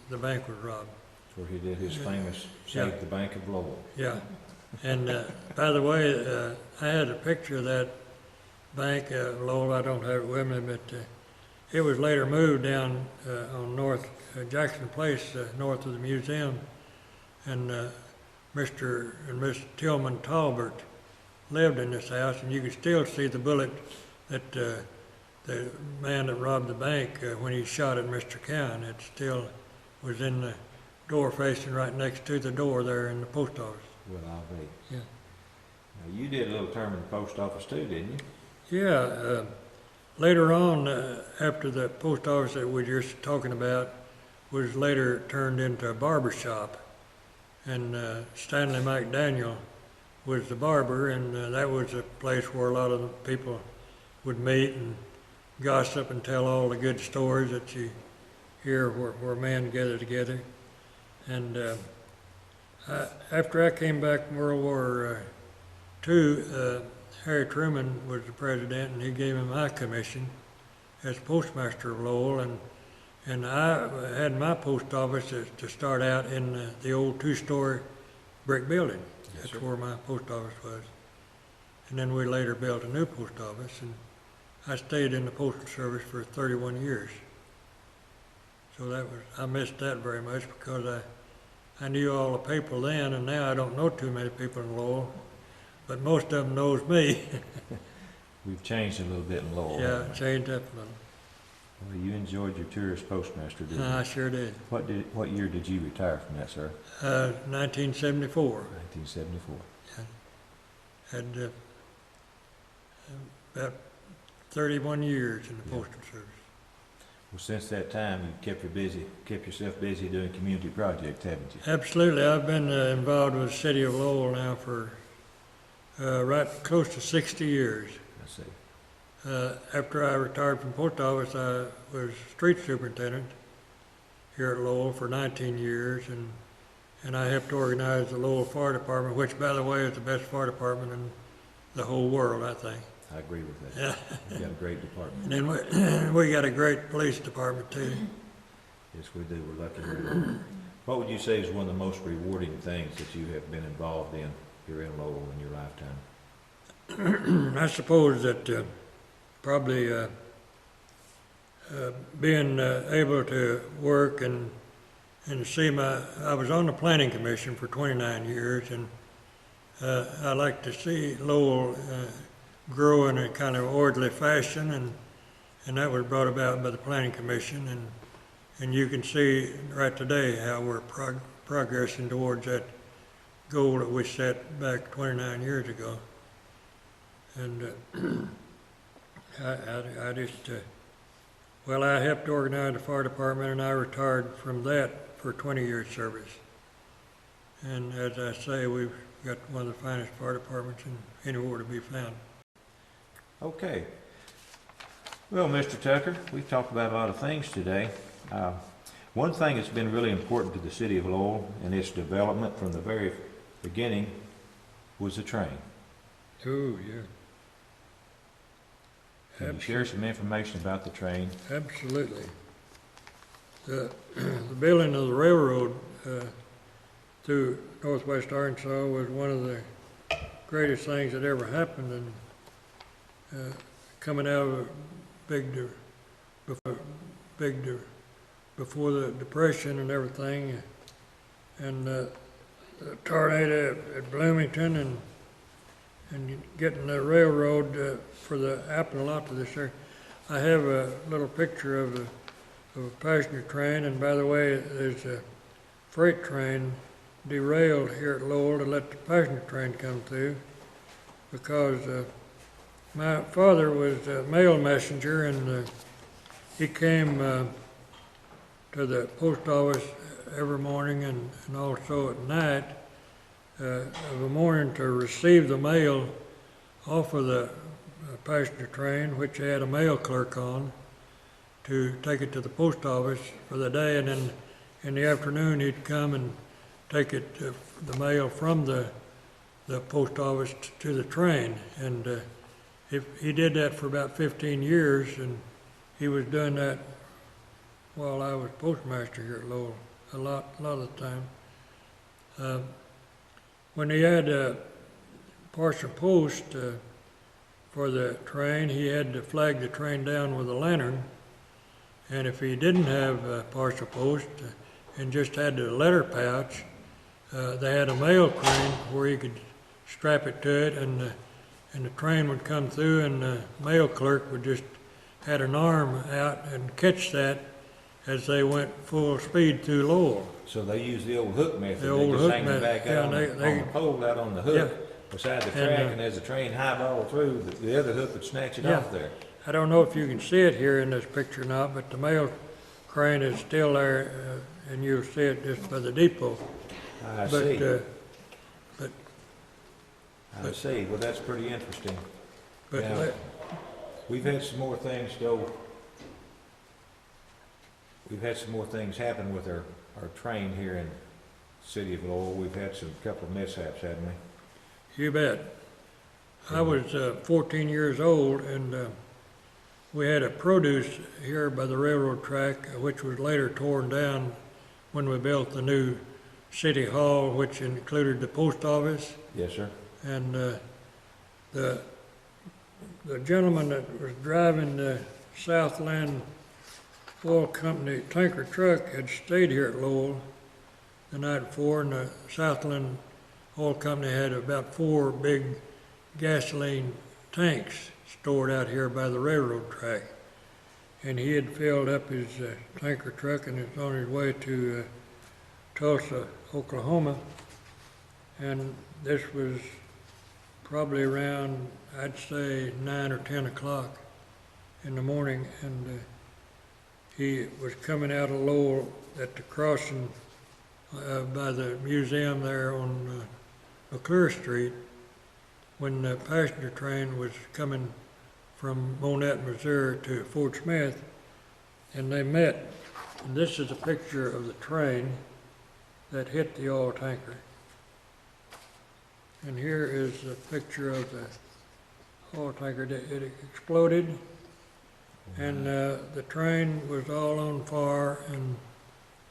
the bank was robbed. That's where he did his famous Yeah. Save the Bank of Lowell. Yeah. And by the way, I had a picture of that bank, Lowell, I don't have it with me, but it was later moved down on North Jackson Place, north of the museum. And Mr. and Miss Tillman Talbert lived in this house, and you could still see the bullet that the man that robbed the bank, when he shot at Mr. Cowan, it still was in the door facing right next to the door there in the post office. Well, I'll be. Yeah. Now, you did a little term in the post office too, didn't you? Yeah, later on, after the post office that we were just talking about was later turned into a barber shop, and Stanley McDaniel was the barber, and that was a place where a lot of the people would meet and gossip and tell all the good stories that you hear where men gather together. And after I came back from World War II, Harry Truman was the president, and he gave me my commission as postmaster of Lowell, and I had my post office to start out in the old two-story brick building. Yes, That's sir. where my post office was. And then we later built a new post office, and I stayed in the postal service for 31 years. So I missed that very much because I knew all the people then, and now I don't know too many people in Lowell, but most of them knows me. We've changed a little bit in Lowell. Yeah, haven't we? changed up a little. Well, you enjoyed your tour as postmaster, didn't you? I sure did. What year did you retire from that, sir? 1974. 1974. Had about 31 years in the Yeah. postal service. Well, since that time, you've kept yourself busy doing community projects, haven't you? Absolutely. I've been involved with the city of Lowell now for right close to 60 years. I see. After I retired from post office, I was street superintendent here at Lowell for 19 years, and I helped organize the Lowell Fire Department, which, by the way, is the best fire department in the whole world, I think. I agree with that. Yeah. You've got a great department. And then we got a great police department too. Yes, we do. We're lucky. What would you say is one of the most rewarding things that you have been involved in here in Lowell in your lifetime? I suppose that probably being able to work and see I was on the planning commission for 29 years, and I like to see Lowell grow in a kind of orderly fashion, and that was brought about by the planning commission, and you can see right today how we're progressing towards that goal that we set back 29 years ago. And I just, well, I helped organize the fire department, and I retired from that for 20 years service. And as I say, we've got one of the finest fire departments anywhere to be found. Okay. Well, Mr. Tucker, we've talked about a lot of things today. One thing that's been really important to the city of Lowell and its development from the very beginning was the train. Oh, yeah. Can you share some information about the train? Absolutely. The building of the railroad through northwest Arkansas was one of the greatest things that ever happened, and coming out of a before the Depression and everything, and the tornado at Bloomington, and getting the railroad for the happened a lot to this area. I have a little picture of a passenger train, and by the way, there's a freight train derailed here at Lowell to let the passenger train come through, because my father was a mail messenger, and he came to the post office every morning and also at night of a morning to receive the mail off of the passenger train, which had a mail clerk on, to take it to the post office for the day, and then in the afternoon he'd come and take it, the mail from the post office to the train. And he did that for about 15 years, and he was doing that while I was postmaster here at Lowell a lot of the time. When he had a partial post for the train, he had to flag the train down with a lantern, and if he didn't have a partial post and just had the letter pouch, they had a mail crane where he could strap it to it, and the train would come through, and the mail clerk would just had an arm out and catch that as they went full speed through Lowell. So they use the old hook method. The old they just hook hang method, back yeah, out on the pole out on the hook beside the track, and as the train highball through, the other hook would snatch it off there. I don't know if you can see it here in this picture or not, but the mail crane is still there, and you'll see it just by the depot. I see. But I see. Well, that's pretty interesting. but Now, we've had some more things go. We've had some more things happen with our train here city of Lowell, we've had some couple of mishaps, hadn't we? You bet. I was 14 years old, and we had a produce here by the railroad track, which was later torn down when we built the new city hall, which included the post office. Yes, sir. And the gentleman that was driving the Southland Oil Company tanker truck had stayed here at Lowell the night before, and the Southland Oil Company had about 4 big gasoline tanks stored out here by the railroad track. And he had filled up his tanker truck and was on his way to Tulsa, Oklahoma. And this was probably around, I'd say, 9 or 10 o'clock in the morning. And he was coming out of Lowell at the crossing by the museum there on McClure Street, when the passenger train was coming from Monette, Missouri to Fort Smith, and they met. And this is a picture of the train that hit the oil tanker. And here is a picture of the oil tanker. It exploded, and the train was all on fire, and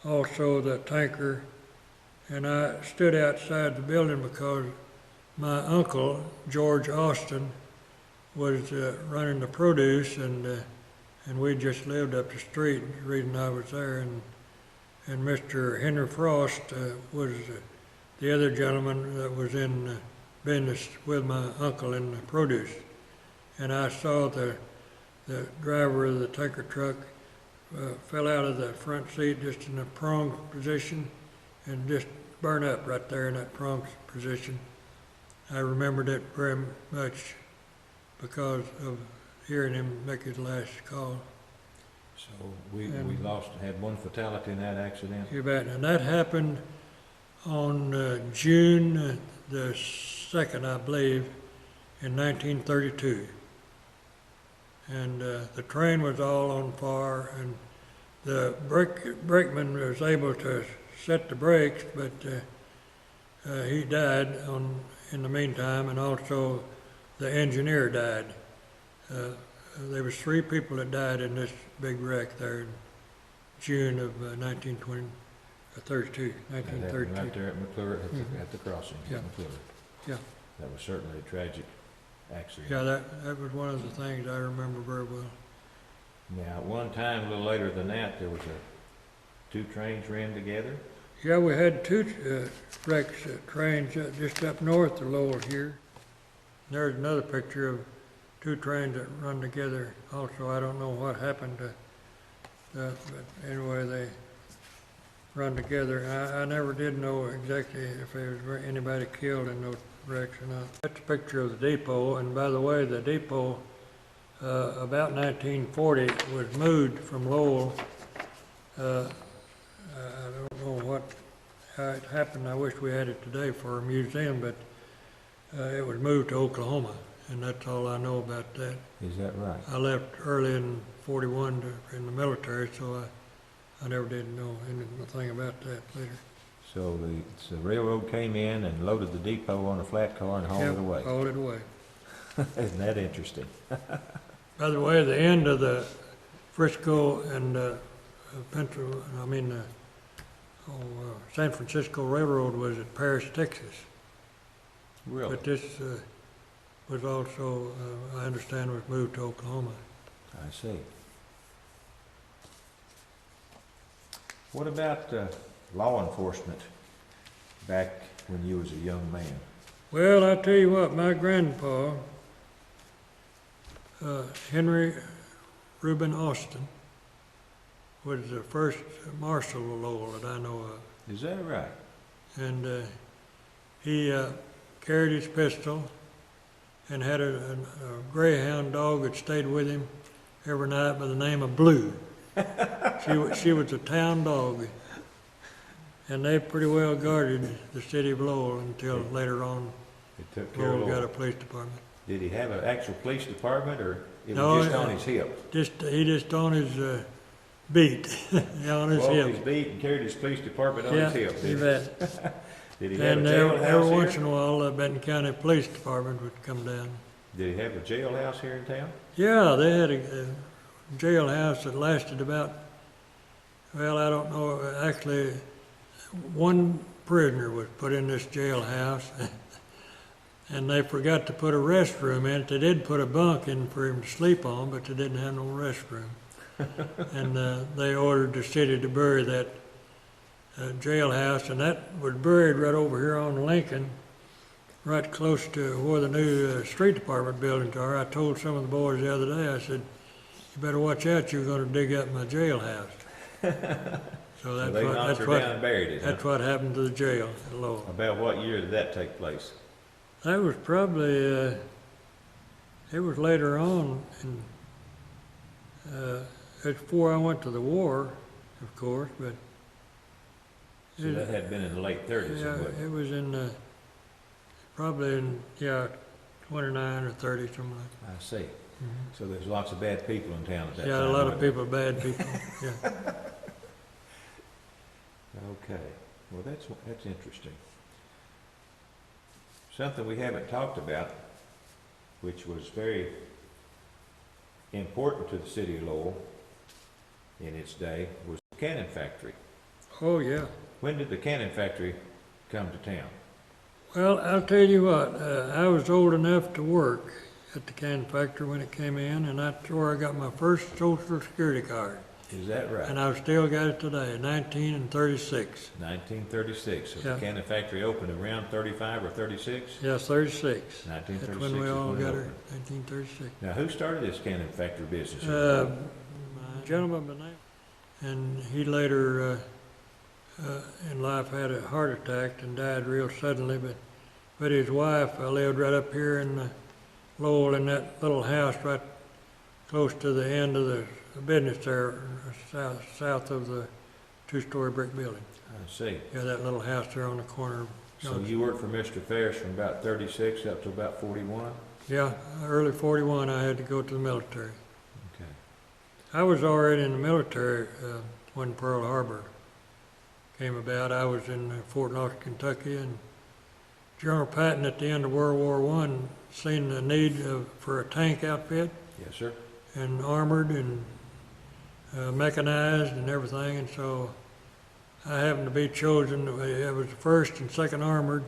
also the tanker. And I stood outside the building because my uncle, George Austin, was running the produce, and we just lived up the street. The reason I was there, and Mr. Henry Frost was the other gentleman that was in business with my uncle in the produce. And I saw the driver of the tanker truck fell out of the front seat just in a prone position and just burn up right there in that prone position. I remembered it very much because of hearing him make his last call. So we had one fatality in that accident? You bet. And that happened on June the 2nd, I believe, in 1932. And the train was all on fire, and the brakeman was able to set the brakes, but he died in the meantime, and also the engineer died. There was 3 people that died in this big wreck there in June of 1932. Right there at McClure, at the crossing Yeah. at McClure. Yeah. That was certainly a tragic accident. Yeah, that was one of the things I remember very well. Now, at one time, a little later than that, there was 2 trains ran together. Yeah, we had 2 wrecks, trains just up north of Lowell here. There's another picture of 2 trains that run together also. I don't know what happened to that, but anyway, they run together. I never did know exactly if there was anybody killed in those wrecks or not. That's a picture of the depot, and by the way, the depot about 1940 was moved from Lowell. I don't know how it happened. I wish we had it today for a museum, but it was moved to Oklahoma, and that's all I know about that. Is that right? I left early in 41 in the military, so I never did know anything about that later. So the railroad came in and loaded the depot on a flat car and hauled it away. Hauled it away. Isn't that interesting? By the way, the end of the Frisco and San Francisco Railroad was at Paris, Texas. Really? But this was also, I understand, was moved to Oklahoma. I see. What about law enforcement back when you was a young man? Well, I tell you what, my grandpa, Henry Reuben Austin, was the first marshal of Lowell that I know of. Is that right? And he carried his pistol and had a greyhound dog that stayed with him every night by the name of Blue. She was a town dog, and they pretty well guarded the city of Lowell until later on It took care of Lowell got a Lowell. police department. Did he have an actual police department, or it No, was just on his hip? He just on his beat on his Walked hip. his beat and carried his police department on Yeah, his hip. you bet. Did he have a And jailhouse every once here? in a while, the Benton County Police Department would come down. Did he have a jailhouse here in town? Yeah, they had a jailhouse that lasted about, well, I don't know, actually, one prisoner was put in this jailhouse, and they forgot to put a restroom in it. They did put a bunk in for him to sleep on, but they didn't have no restroom. And they ordered the city to bury that jailhouse, and that was buried right over here on Lincoln, right close to where the new street department buildings are. I told some of the boys the other day, I said, you better watch out, you're going to dig up my jailhouse. So So they knocked her down and buried it, huh? that's what happened to the jail at Lowell. About what year did that take place? That was probably, it was later on, it's before I went to the war, of course, but. So that had been in the late 30s, Yeah, wasn't it? it was in, probably in, 29 or 30, something like that. I see. So there's lots of bad people in town at that time. Yeah, a lot of wasn't there? people, bad people, yeah. Okay, well, that's interesting. Something we haven't talked about, which was very important to the city of Lowell in its day, was the cannon factory. Oh, yeah. When did the cannon factory come to town? Well, I'll tell you what, I was old enough to work at the can factory when it came in, and that's where I got my first Social Security card. Is that right? And I've still got it today, 1936. 1936. So Yeah. the cannon factory opened around 35 or 36? Yes, 36. 1936 That's when we is all when it got her, opened. 1936. Now, who started this cannon factory business? A gentleman by name, and he later in life had a heart attack and died real suddenly, but his wife lived right up here in Lowell in that little house right close to the end of the business there, south of the two-story brick building. I see. Yeah, that little house there on the corner. So you worked for Mr. Ferris from about 36 up to about 41? Yeah, early 41 I had to go to the military. Okay. I was already in the military when Pearl Harbor came about. I was in Fort Knox, Kentucky, and General Patton at the end of World War I seen the need for a tank outfit, Yes, sir. and armored and mechanized and everything, and so I happened to be chosen. It was the first and second armored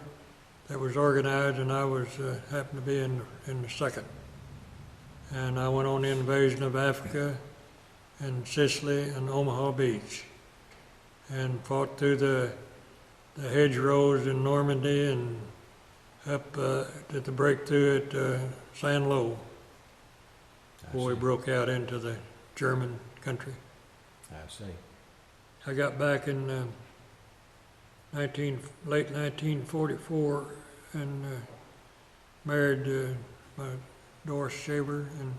that was organized, and I was happened to be in the second. And I went on the invasion of Africa and Sicily and Omaha Beach, and fought through the hedgerows in Normandy and up at the breakthrough at San Lo, before we broke out into the German country. I see. I got back in late 1944 and married my Doris Shaver, and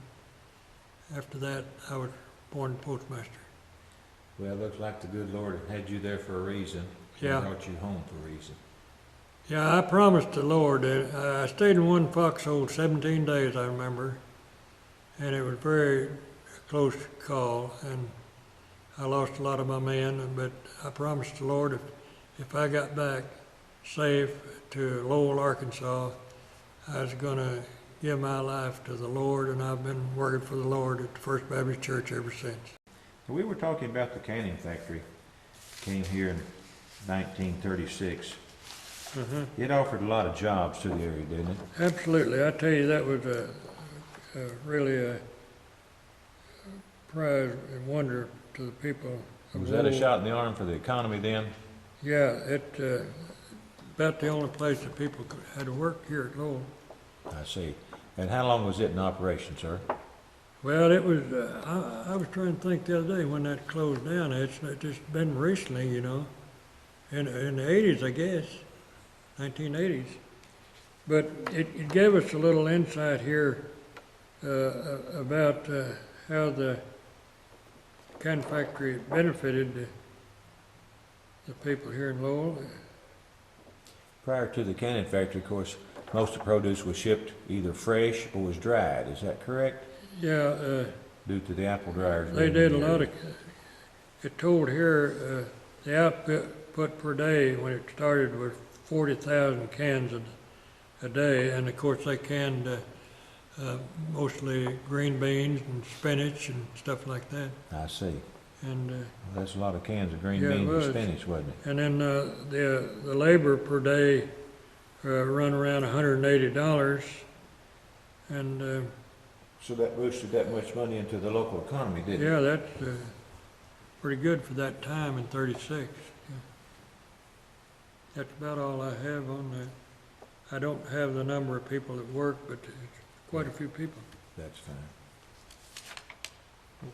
after that I was born postmaster. Well, it looks like the good Lord had you there for a reason. Yeah. He brought you home for a reason. Yeah, I promised the Lord that I stayed in one foxhole 17 days, I remember, and it was very close call, and I lost a lot of my men, but I promised the Lord if I got back safe to Lowell, Arkansas, I was going to give my life to the Lord, and I've been working for the Lord at the First Baptist Church ever since. We were talking about the canning factory. Came here in 1936. It offered a lot of jobs to the area, didn't it? Absolutely. I tell you, that was really a pride and wonder to the people of Was that a Lowell. shot in the arm for the economy then? Yeah, it about the only place that people had to work here at Lowell. I see. And how long was it in operation, sir? Well, it was, I was trying to think the other day when that closed down. It's just been recently, you know, in the 80s, I guess, 1980s. But it gave us a little insight here about how the can factory benefited the people here in Lowell. Prior to the canning factory, of course, most of the produce was shipped either fresh or was dried. Is that correct? Yeah, Due to the apple dryers. they being did in a the lot area. of it told here, the output per day when it started was 40,000 cans a day, and of course they canned mostly green beans and spinach and stuff like that. I see. And Well, that's a lot of cans of green Yeah, it beans and was. spinach, wasn't it? and then the labor per day run around $180, and So that boosted that much money into the local economy, didn't it? yeah, that's pretty good for that time in '36. Yeah. That's about all I have on that. I don't have the number of people that work, but it's quite a few people. That's fine.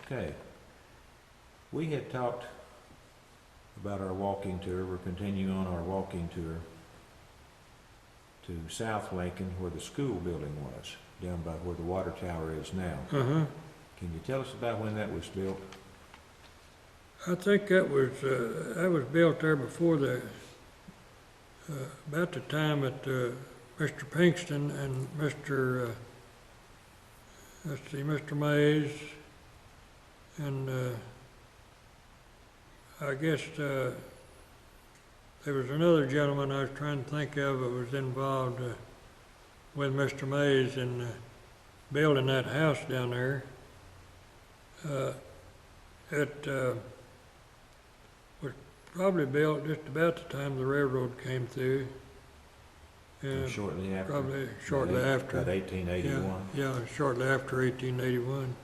Okay. We had talked about our walking tour. We're continuing on our walking tour to South Lincoln, where the school building was, down by where the water tower is now. Uh-huh. Can you tell us about when that was built? I think that was built there before about the time that Mr. Pinkston and Mr. Mr. Mays, and I guess there was another gentleman I was trying to think of that was involved with Mr. Mays in building that house down there. It was probably built just about the time the railroad came through. Shortly after? Probably shortly after. About 1881? Yeah, shortly after 1881.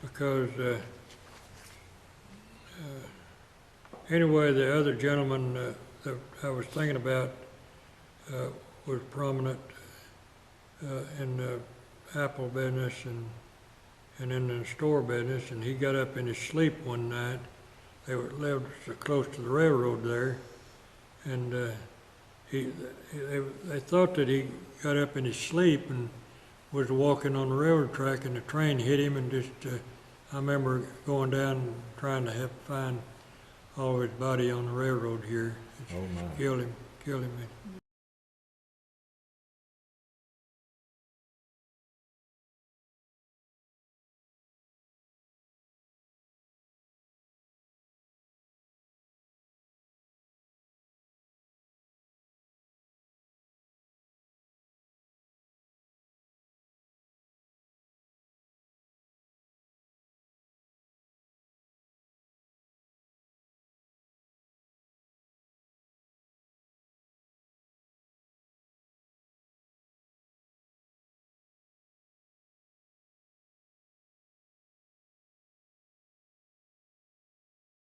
Because, anyway, the other gentleman that I was thinking about was prominent in the apple business and in the store business, and he got up in his sleep one night. They lived so close to the railroad there, and they thought that he got up in his sleep and was walking on the railroad track, and the train hit him, and just I remember going down and trying to find all of his body on the railroad here. It Oh, my. killed him.